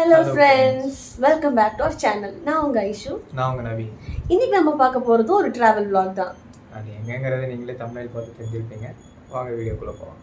Hello friends, welcome back to our channel. நான் உங்க ஐஷு. நான் உங்க நவி. இன்னைக்கு நம்ம பார்க்க போறது ஒரு travel vlog தான். அது எங்கங்கறத நீங்களே thumbnail பார்த்து தெரிஞ்சிருப்பீங்க. வாங்க வீடியோக்குள்ள போலாம்.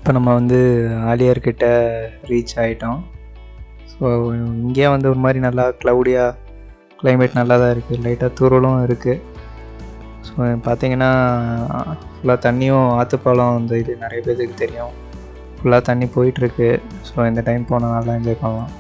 இப்போ நம்ம ஆலியார்கிட்ட ரீச் ஆகிட்டோம். ஸோ இங்கேயே ஒரு மாதிரி நல்லா க்ளவுடியாக கிளைமேட் நல்லா தான் இருக்குது, லைட்டாக தூரலும் இருக்குது. ஸோ பார்த்திங்கன்னா ஃபுல்லாக தண்ணியும் ஆற்றுப்பாலம் இது நிறைய பேருக்கு தெரியும், ஃபுல்லாக தண்ணி போயிட்டுருக்கு. ஸோ இந்த டைம் போனால் நல்லா என்ஜாய் பண்ணலாம்.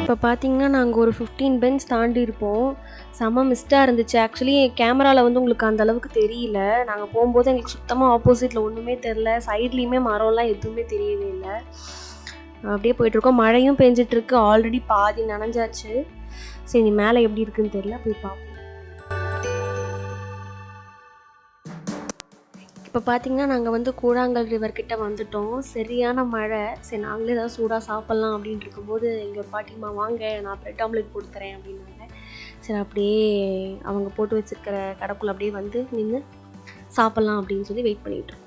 இப்போ பார்த்தீங்கன்னா நாங்கள் ஒரு 15 பெஞ்ச் தாண்டி இருப்போம். செம்ம மிஸ்டாக இருந்துச்சு. ஆக்சுவலி கேமராவில் உங்களுக்கு அந்த அளவுக்கு தெரியல. நாங்கள் போகும்போது எங்களுக்கு சுத்தமாக ஆப்போசிட்டில் ஒன்றுமே தெரில, சைட்லேயுமே மரம்லாம் எதுவுமே தெரியவே இல்லை. அப்படியே போயிட்டுருக்கோம். மழையும் பெஞ்சிட்ருக்கு, ஆல்ரெடி பாதி நனைஞ்சாச்சு. சரி மேலே எப்படி இருக்குன்னு தெரியல, போய் பார்ப்போம். இப்போ பார்த்தீங்கன்னா நாங்கள் கூழாங்கல் ரிவர்கிட்ட வந்துட்டோம். சரியான மழை. சரி நாங்களே ஏதாவது சூடாக சாப்பிட்லாம் அப்படின்ட்டு இருக்கும்போது எங்கள் பாட்டிம்மா வாங்க நான் ப்ரெட் ஆம்லெட் போட்டு தரேன் அப்படின்னாங்க. சரி அப்படியே அவங்க போட்டு வச்சுருக்கிற கடைக்குள்ள அப்படியே நின்று சாப்பிட்லாம் அப்படின்னு சொல்லி வெயிட் பண்ணிகிட்ருக்கோம்.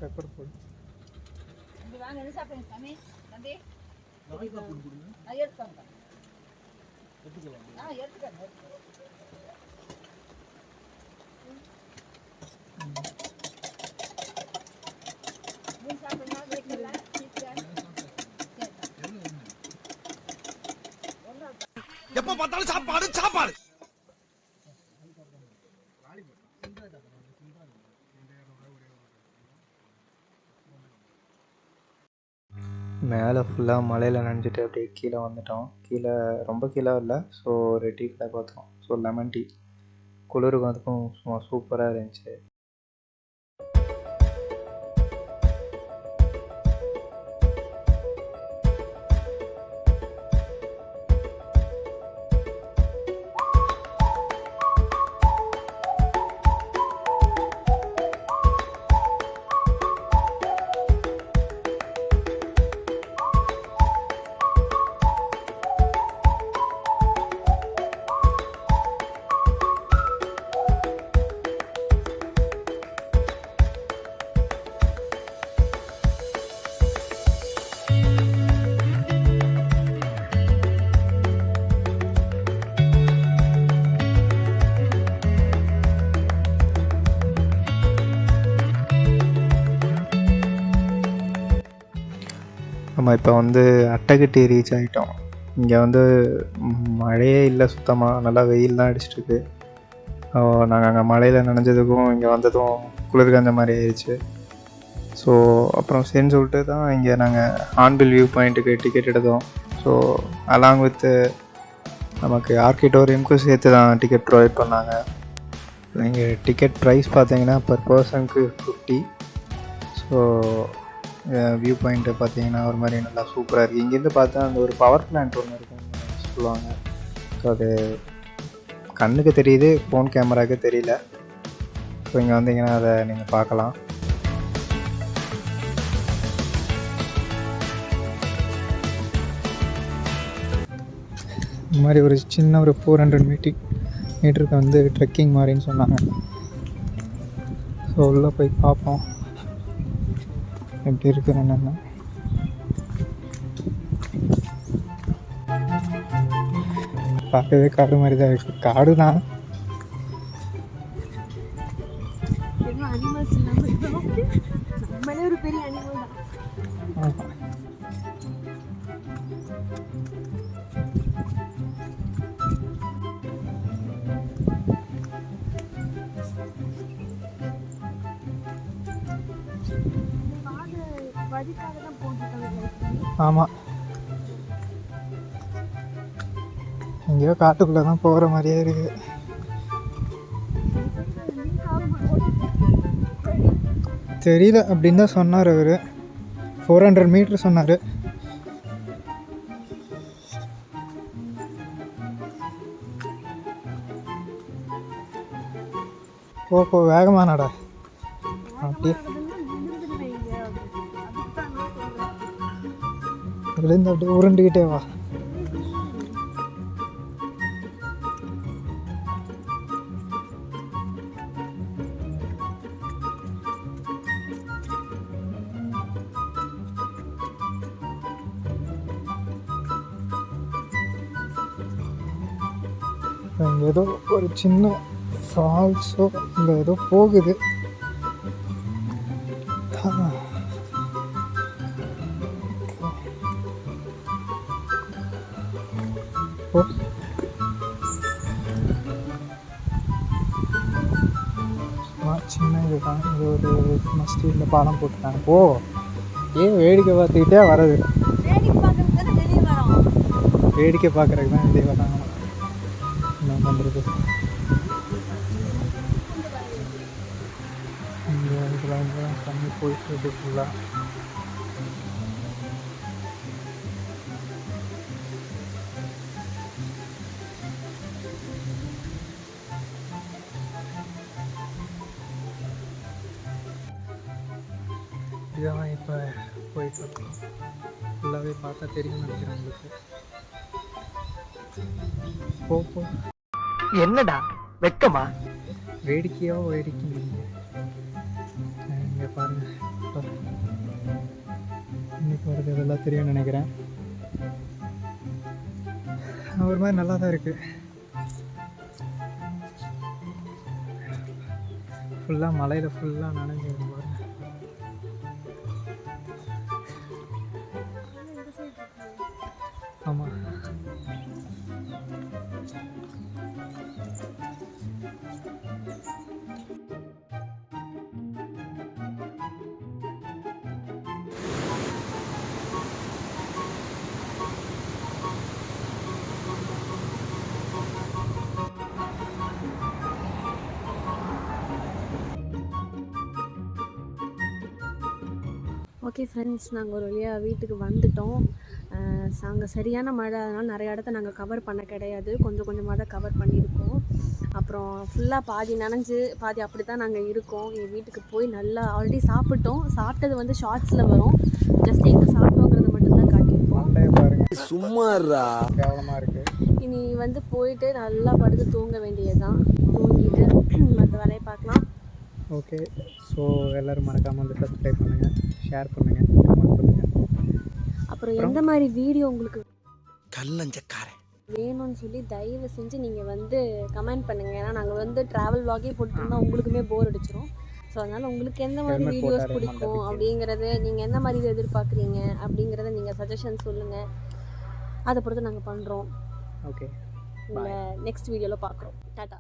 பெப்பர் போடு. இங்க வாங்க, என்ன சாப்பிடுங்க சாமி? தம்பி லாலிபாப் கொடுங்க. நான் எடுத்துறேன். எடுத்துக்கலாம். எடுத்துக்கங்க. நீ சாப்பிடுங்க, வீட்ல எப்ப பார்த்தாலும் சாப்பாடு சாப்பாடு. மேலே ஃபுல்லாக மலையில் நனைஞ்சிட்டு அப்படியே கீழே வந்துட்டோம். கீழே ரொம்ப கீழே இல்லை, ஸோ ஒரு டீ கடை பார்த்தோம். ஸோ லெமன் டீ குளிருக்கு அதுக்கும் சும்மா சூப்பராக இருந்துச்சு. நம்ம இப்போ வந்து அட்டைக்கட்டி ரீச் ஆகிட்டோம். இங்கே வந்து மழையே இல்லை, சுத்தமாக நல்லா வெயில் தான் அடிச்சிட்ருக்கு. நாங்கள் அங்கே மழையில் நனைஞ்சதுக்கும் இங்கே வந்ததும் குளிர் காஞ்ச மாதிரி ஆயிடுச்சு. ஸோ அப்புறம் சரின்னு சொல்லிட்டு தான் இங்கே நாங்கள் ஹார்ன்பில் வியூ பாயிண்ட்டுக்கு டிக்கெட் எடுத்தோம். ஸோ அலாங் வித் நமக்கு ஆர்கிட்டோரியமுக்கும் சேர்த்து தான் டிக்கெட் ப்ரொவைட் பண்ணாங்க. இங்கே டிக்கெட் ப்ரைஸ் பார்த்தீங்கன்னா பர் பர்சனுக்கு 50. ஸோ வியூ பாயிண்ட்டு பார்த்தீங்கன்னா ஒரு மாதிரி நல்லா சூப்பராக இருக்குது. இங்கேருந்து பார்த்தா அந்த ஒரு பவர் பிளான்ட் ஒன்று இருக்குன்னு சொல்லுவாங்க. ஸோ அது கண்ணுக்கு தெரியுது, ஃபோன் கேமராவுக்கு தெரியல. ஸோ இங்கே வந்தீங்கன்னா அதை நீங்கள் பார்க்கலாம். இந்த மாதிரி ஒரு சின்ன ஒரு 400 மீட்டருக்கு வந்து ட்ரெக்கிங் மாதிரின்னு சொன்னாங்க. ஸோ உள்ளே போய் பார்ப்போம் எப்படி இருக்குது என்னென்ன. பார்க்கவே காடு மாதிரி தான் இருக்குது. காடு தான். நம்மளே ஒரு பெரிய அனிமல் தான். ஆமாம். ஆமாம், எங்கேயோ காட்டுக்குள்ளே தான் போகிற மாதிரியே இருக்குது. தெரியல அப்படின்னு தான் சொன்னார் அவர். 400 மீட்டர் சொன்னார். போ வேகமானாடா. அப்படியே விழுந்து அப்படியே உருண்டுக்கிட்டே வா. இங்கே ஏதோ ஒரு சின்ன ஃபால்ஸோ இல்லை ஏதோ போகுது. சின்ன இதுதான். இது ஒரு ஸ்டீலில் பாலம் போட்டுருக்காங்க. ஏன் வேடிக்கை பார்த்துக்கிட்டே வர்றது? வேடிக்கை பார்க்குறதுக்கு தான் வெளியே வராங்க. என்ன பண்ணுறது? இங்கே இதெல்லாம் தண்ணி போயிட்டு ஃபுல்லாக. இதான் இப்போ போயிட்டுருக்கோம். ஃபுல்லாகவே பார்த்தா தெரியும் நினைக்கிறேன் உங்களுக்கு. போ என்னடா வெக்கமா? வேடிக்கையோ வேடிக்கை. இங்கே பாருங்க, இன்னைக்கு வருது இதெல்லாம் தெரியும்னு நினைக்கிறேன். ஒரு மாதிரி நல்லா தான் இருக்குது. ஃபுல்லாக மலையில் ஃபுல்லாக நனைஞ்சு பாருங்க. ஆமாம், ஓகே ஃப்ரெண்ட்ஸ், நாங்கள் ஒரு வழியாக வீட்டுக்கு வந்துட்டோம். அங்கே சரியான மழை, அதனால் நிறைய இடத்த நாங்கள் கவர் பண்ண கிடையாது. கொஞ்சம் கொஞ்சமாக தான் கவர் பண்ணியிருக்கோம். அப்புறம் ஃபுல்லாக பாதி நனைஞ்சு பாதி அப்படி தான் நாங்கள் இருக்கோம். எங்கள் வீட்டுக்கு போய் நல்லா ஆல்ரெடி சாப்பிட்டோம். சாப்பிட்டது வந்து ஷார்ட்ஸில் வரும். ஜஸ்ட் எங்கே சாப்பிட்டோங்கிறத மட்டும்தான் காட்டியிருப்போம். சும்மாறா கேவலமாக இருக்குது. இனி வந்து போயிட்டு நல்லா படுத்து தூங்க வேண்டியதுதான். தூங்கிட்டு மற்ற வேலையை பார்க்கலாம். ஓகே, ஸோ எல்லோரும் மறக்காமல் வந்து சப்ஸ்கிரைப் பண்ணுங்கள், ஷேர் பண்ணுங்கள், கமெண்ட் பண்ணுங்கள். அப்புறம் எந்த மாதிரி வீடியோ உங்களுக்கு கல்லஞ்சக்காரன் வேணும்னு சொல்லி தயவு செஞ்சு நீங்கள் வந்து கமெண்ட் பண்ணுங்கள். ஏன்னா நாங்கள் வந்து ட்ராவல் vlog போட்டுருந்தா உங்களுக்குமே போர் அடிச்சிடும். ஸோ அதனால் உங்களுக்கு எந்த மாதிரி Helmet வீடியோஸ் போட்டாலே பிடிக்கும் மண்டை அப்படிங்கிறது, நீங்கள் எந்த மாதிரி எதிர்பார்க்குறீங்க அப்படிங்கிறத நீங்கள் சஜஷன் சொல்லுங்கள். அதை பொறுத்து நாங்கள் பண்ணுறோம். ஓகே, உங்களை நெக்ஸ்ட் வீடியோவில் பார்க்குறோம். டாட்டா.